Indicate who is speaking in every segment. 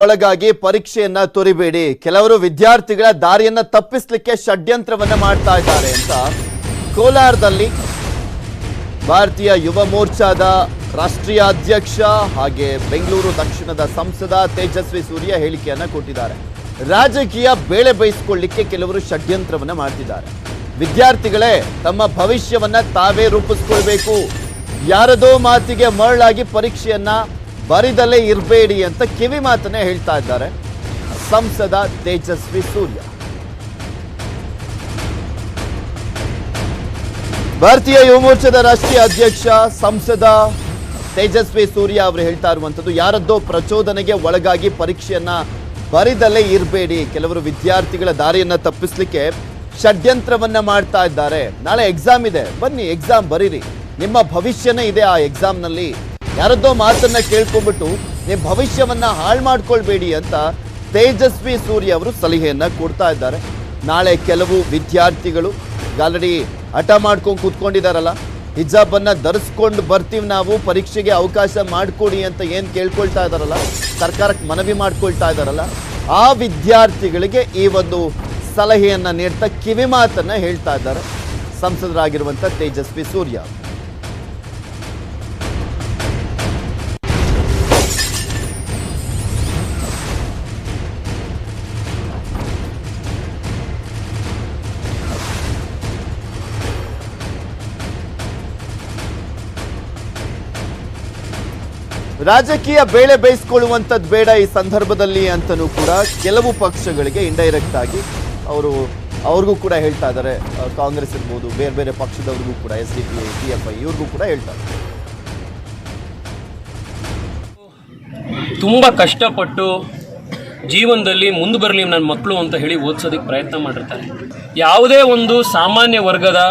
Speaker 1: ಒಳಗಾಗಿ ಪರೀಕ್ಷೆಯನ್ನ ತೊರಿಬೇಡಿ, ಕೆಲವರು ವಿದ್ಯಾರ್ಥಿಗಳ ದಾರಿಯನ್ನ ತಪ್ಪಿಸಲಿಕ್ಕೆ ಷಡ್ಯಂತ್ರವನ್ನ ಮಾಡ್ತಾ ಇದ್ದಾರೆ ಅಂತ ಕೋಲಾರದಲ್ಲಿ ಭಾರತೀಯ ಯುವ ಮೋರ್ಚಾದ ರಾಷ್ಟ್ರೀಯ ಅಧ್ಯಕ್ಷ ಹಾಗೆ ಬೆಂಗಳೂರು ದಕ್ಷಿಣದ ಸಂಸದ ತೇಜಸ್ವಿ ಸೂರ್ಯ ಹೇಳಿಕೆಯನ್ನ ಕೊಟ್ಟಿದ್ದಾರೆ. ರಾಜಕೀಯ ಬೇಳೆ ಬೇಯಿಸಿಕೊಳ್ಳಿಕ್ಕೆ ಕೆಲವರು ಷಡ್ಯಂತ್ರವನ್ನ ಮಾಡ್ತಿದ್ದಾರೆ. ವಿದ್ಯಾರ್ಥಿಗಳೇ ತಮ್ಮ ಭವಿಷ್ಯವನ್ನ ತಾವೇ ರೂಪಿಸ್ಕೊಳ್ಬೇಕು, ಯಾರದೋ ಮಾತಿಗೆ ಮರಳಾಗಿ ಪರೀಕ್ಷೆಯನ್ನ ಬರಿದಲ್ಲೇ ಇರಬೇಡಿ ಅಂತ ಕಿವಿ ಮಾತನ್ನೇ ಹೇಳ್ತಾ ಇದ್ದಾರೆ ಸಂಸದ ತೇಜಸ್ವಿ ಸೂರ್ಯ. ಭಾರತೀಯ ಯುವ ಮೋರ್ಚಾದ ರಾಷ್ಟ್ರೀಯ ಅಧ್ಯಕ್ಷ ಸಂಸದ ತೇಜಸ್ವಿ ಸೂರ್ಯ ಅವರು ಹೇಳ್ತಾ ಇರುವಂತದ್ದು, ಯಾರದ್ದೋ ಪ್ರಚೋದನೆಗೆ ಒಳಗಾಗಿ ಪರೀಕ್ಷೆಯನ್ನ ಬರಿದಲ್ಲೇ ಇರಬೇಡಿ, ಕೆಲವರು ವಿದ್ಯಾರ್ಥಿಗಳ ದಾರಿಯನ್ನ ತಪ್ಪಿಸ್ಲಿಕ್ಕೆ ಷಡ್ಯಂತ್ರವನ್ನ ಮಾಡ್ತಾ ಇದ್ದಾರೆ. ನಾಳೆ ಎಕ್ಸಾಮ್ ಇದೆ, ಬನ್ನಿ ಎಕ್ಸಾಮ್ ಬರೀರಿ, ನಿಮ್ಮ ಭವಿಷ್ಯನೇ ಇದೆ ಆ ಎಕ್ಸಾಮ್ನಲ್ಲಿ. ಯಾರದ್ದೋ ಮಾತನ್ನ ಕೇಳ್ಕೊಂಡ್ಬಿಟ್ಟು ನಿಮ್ಮ ಭವಿಷ್ಯವನ್ನ ಹಾಳು ಮಾಡ್ಕೊಳ್ಬೇಡಿ ಅಂತ ತೇಜಸ್ವಿ ಸೂರ್ಯ ಅವರು ಸಲಹೆಯನ್ನ ಕೊಡ್ತಾ ಇದ್ದಾರೆ. ನಾಳೆ ಕೆಲವು ವಿದ್ಯಾರ್ಥಿಗಳು ಆಲ್ರೆಡಿ ಹಠ ಮಾಡ್ಕೊಂಡು ಕೂತ್ಕೊಂಡಿದಾರಲ್ಲ, ಹಿಜಾಬ್ ಅನ್ನ ಧರಿಸ್ಕೊಂಡು ಬರ್ತೀವಿ ನಾವು, ಪರೀಕ್ಷೆಗೆ ಅವಕಾಶ ಮಾಡಿಕೊಡಿ ಅಂತ ಏನ್ ಕೇಳ್ಕೊಳ್ತಾ ಇದಾರಲ್ಲ, ಸರ್ಕಾರಕ್ಕೆ ಮನವಿ ಮಾಡ್ಕೊಳ್ತಾ ಇದಾರಲ್ಲ, ಆ ವಿದ್ಯಾರ್ಥಿಗಳಿಗೆ ಈ ಒಂದು ಸಲಹೆಯನ್ನ ನೀಡ್ತಾ ಕಿವಿ ಮಾತನ್ನ ಹೇಳ್ತಾ ಇದ್ದಾರೆ ಸಂಸದರಾಗಿರುವಂತ ತೇಜಸ್ವಿ ಸೂರ್ಯ. ರಾಜಕೀಯ ಬೇಳೆ ಬೇಯಿಸಿಕೊಳ್ಳುವಂಥದ್ದು ಬೇಡ ಈ ಸಂದರ್ಭದಲ್ಲಿ ಅಂತನೂ ಕೂಡ ಕೆಲವು ಪಕ್ಷಗಳಿಗೆ ಇಂಡೈರೆಕ್ಟ್ ಆಗಿ ಅವ್ರಿಗೂ ಕೂಡ ಹೇಳ್ತಾ ಇದ್ದಾರೆ. ಕಾಂಗ್ರೆಸ್ ಇರ್ಬೋದು, ಬೇರೆ ಬೇರೆ ಪಕ್ಷದವ್ರಿಗೂ ಕೂಡ, SDP, PFI ಇವ್ರಿಗೂ ಕೂಡ ಹೇಳ್ತಾರೆ.
Speaker 2: ತುಂಬ ಕಷ್ಟಪಟ್ಟು ಜೀವನದಲ್ಲಿ ಮುಂದೆ ಬರಲಿ ನನ್ನ ಮಕ್ಕಳು ಅಂತ ಹೇಳಿ ಓದಿಸೋದಕ್ಕೆ ಪ್ರಯತ್ನ ಮಾಡಿರ್ತಾರೆ. ಯಾವುದೇ ಒಂದು ಸಾಮಾನ್ಯ ವರ್ಗದ,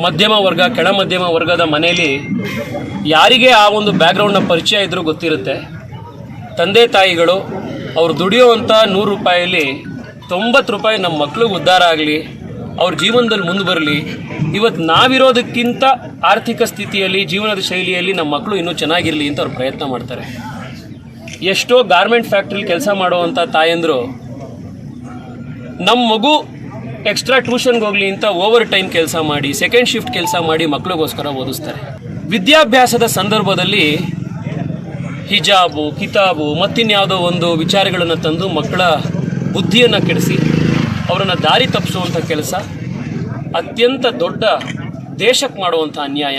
Speaker 2: ಮಧ್ಯಮ ವರ್ಗ, ಕೆಳ ಮಧ್ಯಮ ವರ್ಗದ ಮನೆಯಲ್ಲಿ ಯಾರಿಗೆ ಆ ಒಂದು ಬ್ಯಾಕ್ಗ್ರೌಂಡ್ನ ಪರಿಚಯ ಇದ್ರೂ ಗೊತ್ತಿರುತ್ತೆ, ತಂದೆ ತಾಯಿಗಳು ಅವ್ರು ದುಡಿಯೋವಂಥ 100 ರೂಪಾಯಲ್ಲಿ 90 ರೂಪಾಯಿ ನಮ್ಮ ಮಕ್ಳಿಗೆ ಉದ್ಧಾರ ಆಗಲಿ, ಅವ್ರ ಜೀವನದಲ್ಲಿ ಮುಂದೆ ಬರಲಿ, ಇವತ್ತು ನಾವಿರೋದಕ್ಕಿಂತ ಆರ್ಥಿಕ ಸ್ಥಿತಿಯಲ್ಲಿ, ಜೀವನದ ಶೈಲಿಯಲ್ಲಿ ನಮ್ಮ ಮಕ್ಕಳು ಇನ್ನೂ ಚೆನ್ನಾಗಿರಲಿ ಅಂತ ಅವ್ರು ಪ್ರಯತ್ನ ಮಾಡ್ತಾರೆ. ಎಷ್ಟೋ ಗಾರ್ಮೆಂಟ್ ಫ್ಯಾಕ್ಟ್ರಿಲಿ ಕೆಲಸ ಮಾಡುವಂಥ ತಾಯಂದರು ನಮ್ಮ ಮಗು ಎಕ್ಸ್ಟ್ರಾ ಟ್ಯೂಷನ್ಗೆ ಹೋಗಲಿ ಅಂತ ಓವರ್ ಟೈಮ್ ಕೆಲಸ ಮಾಡಿ, ಸೆಕೆಂಡ್ ಶಿಫ್ಟ್ ಕೆಲಸ ಮಾಡಿ ಮಕ್ಕಳಿಗೋಸ್ಕರ ಓದಿಸ್ತಾರೆ. ವಿದ್ಯಾಭ್ಯಾಸದ ಸಂದರ್ಭದಲ್ಲಿ ಹಿಜಾಬು, ಕಿತಾಬು ಮತ್ತಿನ್ಯಾವುದೋ ಒಂದು ವಿಚಾರಗಳನ್ನು ತಂದು ಮಕ್ಕಳ ಬುದ್ಧಿಯನ್ನು ಕೆಡಿಸಿ ಅವರನ್ನು ದಾರಿ ತಪ್ಪಿಸುವಂಥ ಕೆಲಸ ಅತ್ಯಂತ ದೊಡ್ಡ ದೇಶಕ್ಕೆ ಮಾಡುವಂಥ ಅನ್ಯಾಯ,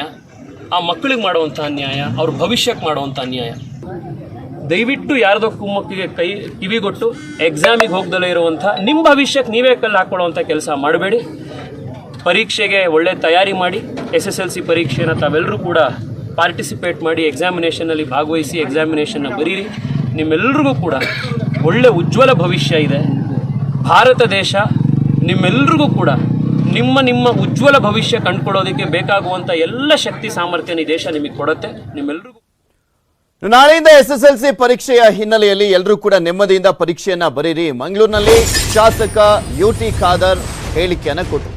Speaker 2: ಆ ಮಕ್ಕಳಿಗೆ ಮಾಡುವಂಥ ಅನ್ಯಾಯ, ಅವ್ರ ಭವಿಷ್ಯಕ್ಕೆ ಮಾಡುವಂಥ ಅನ್ಯಾಯ. ದಯವಿಟ್ಟು ಯಾರದೋ ಕುಮ್ಮಕ್ಕಿಗೆ ಕಿವಿಗೊಟ್ಟು ಎಕ್ಸಾಮಿಗೆ ಹೋಗ್ದಲೇ ಇರುವಂಥ ನಿಮ್ಮ ಭವಿಷ್ಯಕ್ಕೆ ನೀವೇ ಕಲ್ಲು ಹಾಕ್ಕೊಳ್ಳುವಂಥ ಕೆಲಸ ಮಾಡಬೇಡಿ. ಪರೀಕ್ಷೆಗೆ ಒಳ್ಳೆ ತಯಾರಿ ಮಾಡಿ, SSLC ಪರೀಕ್ಷೆನ ತಾವೆಲ್ಲರೂ ಕೂಡ ಪಾರ್ಟಿಸಿಪೇಟ್ ಮಾಡಿ, ಎಕ್ಸಾಮಿನೇಷನಲ್ಲಿ ಭಾಗವಹಿಸಿ, ಎಕ್ಸಾಮಿನೇಷನ್ನ ಬರೀರಿ. ನಿಮ್ಮೆಲ್ಲರಿಗೂ ಕೂಡ ಒಳ್ಳೆ ಉಜ್ವಲ ಭವಿಷ್ಯ ಇದೆ. ಭಾರತ ದೇಶ ನಿಮ್ಮೆಲ್ಲರಿಗೂ ಕೂಡ ನಿಮ್ಮ ಉಜ್ವಲ ಭವಿಷ್ಯ ಕಂಡುಕೊಳ್ಳೋದಕ್ಕೆ ಬೇಕಾಗುವಂಥ ಎಲ್ಲ ಶಕ್ತಿ ಸಾಮರ್ಥ್ಯನ ಈ ದೇಶ ನಿಮಗೆ ಕೊಡುತ್ತೆ. ನಿಮ್ಮೆಲ್ಲರಿಗೂ
Speaker 1: ನಾಳೆಯಿಂದ SSLC ಪರೀಕ್ಷೆಯ ಹಿನ್ನೆಲೆಯಲ್ಲಿ ಎಲ್ಲರೂ ಕೂಡ ನೆಮ್ಮದಿಯಿಂದ ಪರೀಕ್ಷೆಯನ್ನ ಬರೀರಿ. ಮಂಗಳೂರಿನಲ್ಲಿ ಶಾಸಕ UT ಖಾದರ್ ಹೇಳಿಕೆಯನ್ನ ಕೊಟ್ಟರು.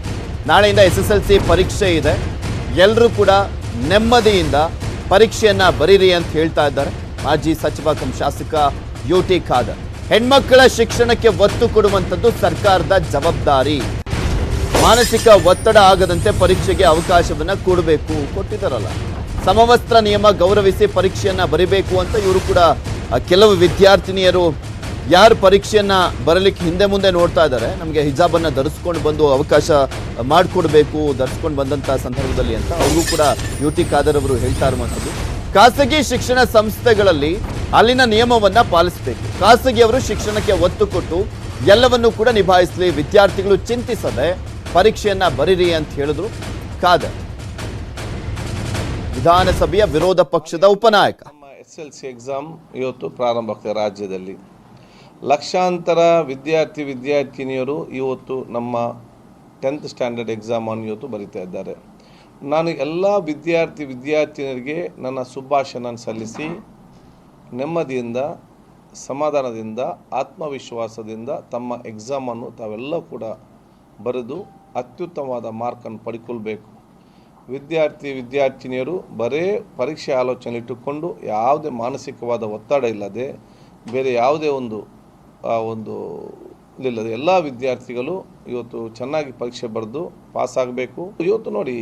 Speaker 1: ನಾಳೆಯಿಂದ SSLC ಪರೀಕ್ಷೆ ಇದೆ, ಎಲ್ಲರೂ ಕೂಡ ನೆಮ್ಮದಿಯಿಂದ ಪರೀಕ್ಷೆಯನ್ನ ಬರೀರಿ ಅಂತ ಹೇಳ್ತಾ ಇದ್ದಾರೆ ಮಾಜಿ ಸಚಿವ ಕಂ ಶಾಸಕ UT ಖಾದರ್. ಹೆಣ್ಮಕ್ಕಳ ಶಿಕ್ಷಣಕ್ಕೆ ಒತ್ತು ಕೊಡುವಂಥದ್ದು ಸರ್ಕಾರದ ಜವಾಬ್ದಾರಿ, ಮಾನಸಿಕ ಒತ್ತಡ ಆಗದಂತೆ ಪರೀಕ್ಷೆಗೆ ಅವಕಾಶವನ್ನ ಕೊಟ್ಟಿದ್ದಾರಲ್ಲ, ಸಮವಸ್ತ್ರ ನಿಯಮ ಗೌರವಿಸಿ ಪರೀಕ್ಷೆಯನ್ನ ಬರಿಬೇಕು ಅಂತ ಇವರು ಕೂಡ ಕೆಲವು ವಿದ್ಯಾರ್ಥಿನಿಯರು ಯಾರು ಪರೀಕ್ಷೆಯನ್ನ ಬರಲಿಕ್ಕೆ ಹಿಂದೆ ಮುಂದೆ ನೋಡ್ತಾ ಇದ್ದಾರೆ, ನಮಗೆ ಹಿಜಾಬನ್ನು ಧರಿಸ್ಕೊಂಡು ಬಂದು ಅವಕಾಶ ಮಾಡಿಕೊಡ್ಬೇಕು ಧರಿಸ್ಕೊಂಡು ಬಂದಂಥ ಸಂದರ್ಭದಲ್ಲಿ ಅಂತ ಅವ್ರಿಗೂ ಕೂಡ UT ಖಾದರ್ ಅವರು ಹೇಳ್ತಾ ಇರುವಂಥದ್ದು. ಖಾಸಗಿ ಶಿಕ್ಷಣ ಸಂಸ್ಥೆಗಳಲ್ಲಿ ಅಲ್ಲಿನ ನಿಯಮವನ್ನ ಪಾಲಿಸಬೇಕು, ಖಾಸಗಿಯವರು ಶಿಕ್ಷಣಕ್ಕೆ ಒತ್ತು ಕೊಟ್ಟು ಎಲ್ಲವನ್ನೂ ಕೂಡ ನಿಭಾಯಿಸಲಿ, ವಿದ್ಯಾರ್ಥಿಗಳು ಚಿಂತಿಸದೆ ಪರೀಕ್ಷೆಯನ್ನ ಬರೀರಿ ಅಂತ ಹೇಳಿದ್ರು ಖಾದರ್. ವಿಧಾನಸಭೆಯ ವಿರೋಧ ಪಕ್ಷದ ಉಪನಾಯಕ.
Speaker 3: ನಮ್ಮ SSLC ಎಕ್ಸಾಮ್ ಇವತ್ತು ಪ್ರಾರಂಭ ಆಗ್ತದೆ. ರಾಜ್ಯದಲ್ಲಿ ಲಕ್ಷಾಂತರ ವಿದ್ಯಾರ್ಥಿನಿಯರು ಇವತ್ತು ನಮ್ಮ 10th ಸ್ಟ್ಯಾಂಡರ್ಡ್ ಎಕ್ಸಾಮನ್ನು ಇವತ್ತು ಬರೀತಾ ಇದ್ದಾರೆ. ನಾನು ಎಲ್ಲ ವಿದ್ಯಾರ್ಥಿನಿಯರಿಗೆ ನನ್ನ ಶುಭಾಶಯನ ಸಲ್ಲಿಸಿ ನೆಮ್ಮದಿಯಿಂದ, ಸಮಾಧಾನದಿಂದ, ಆತ್ಮವಿಶ್ವಾಸದಿಂದ ತಮ್ಮ ಎಕ್ಸಾಮನ್ನು ತಾವೆಲ್ಲ ಕೂಡ ಬರೆದು ಅತ್ಯುತ್ತಮವಾದ ಮಾರ್ಕನ್ನು ಪಡ್ಕೊಳ್ಬೇಕು. ವಿದ್ಯಾರ್ಥಿನಿಯರು ಬರೇ ಪರೀಕ್ಷೆ ಆಲೋಚನೆ ಇಟ್ಟುಕೊಂಡು ಯಾವುದೇ ಮಾನಸಿಕವಾದ ಒತ್ತಡ ಇಲ್ಲದೆ ಬೇರೆ ಯಾವುದೇ ಒಂದು ಇಲ್ಲಿಲ್ಲದೆ ಎಲ್ಲ ವಿದ್ಯಾರ್ಥಿಗಳು ಇವತ್ತು ಚೆನ್ನಾಗಿ ಪರೀಕ್ಷೆ ಬರೆದು ಪಾಸಾಗಬೇಕು. ಇವತ್ತು ನೋಡಿ,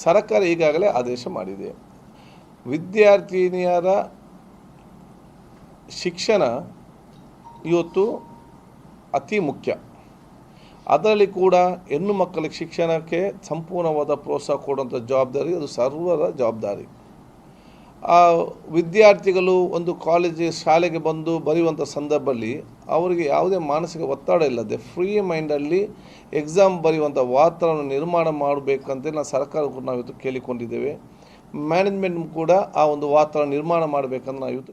Speaker 3: ಸರ್ಕಾರ ಈಗಾಗಲೇ ಆದೇಶ ಮಾಡಿದೆ, ವಿದ್ಯಾರ್ಥಿನಿಯರ ಶಿಕ್ಷಣ ಇವತ್ತು ಅತಿ ಮುಖ್ಯ. ಅದರಲ್ಲಿ ಕೂಡ ಹೆಣ್ಣು ಮಕ್ಕಳ ಶಿಕ್ಷಣಕ್ಕೆ ಸಂಪೂರ್ಣವಾದ ಪ್ರೋತ್ಸಾಹ ಕೊಡುವಂಥ ಜವಾಬ್ದಾರಿ ಅದು ಸರ್ವರ ಜವಾಬ್ದಾರಿ. ಆ ವಿದ್ಯಾರ್ಥಿಗಳು ಒಂದು ಶಾಲೆಗೆ ಬಂದು ಬರೆಯುವಂಥ ಸಂದರ್ಭದಲ್ಲಿ ಅವರಿಗೆ ಯಾವುದೇ ಮಾನಸಿಕ ಒತ್ತಡ ಇಲ್ಲದೆ ಫ್ರೀ ಮೈಂಡಲ್ಲಿ ಎಕ್ಸಾಮ್ ಬರೆಯುವಂಥ ವಾತಾವರಣ ನಿರ್ಮಾಣ ಮಾಡಬೇಕಂತ ನಾವು ಸರ್ಕಾರಕ್ಕೂ ನಾವು ಇವತ್ತು ಕೇಳಿಕೊಂಡಿದ್ದೇವೆ. ಮ್ಯಾನೇಜ್ಮೆಂಟ್ ಕೂಡ ಆ ಒಂದು ವಾತಾವರಣ ನಿರ್ಮಾಣ ಮಾಡಬೇಕಂತ ನಾವು ಇವತ್ತು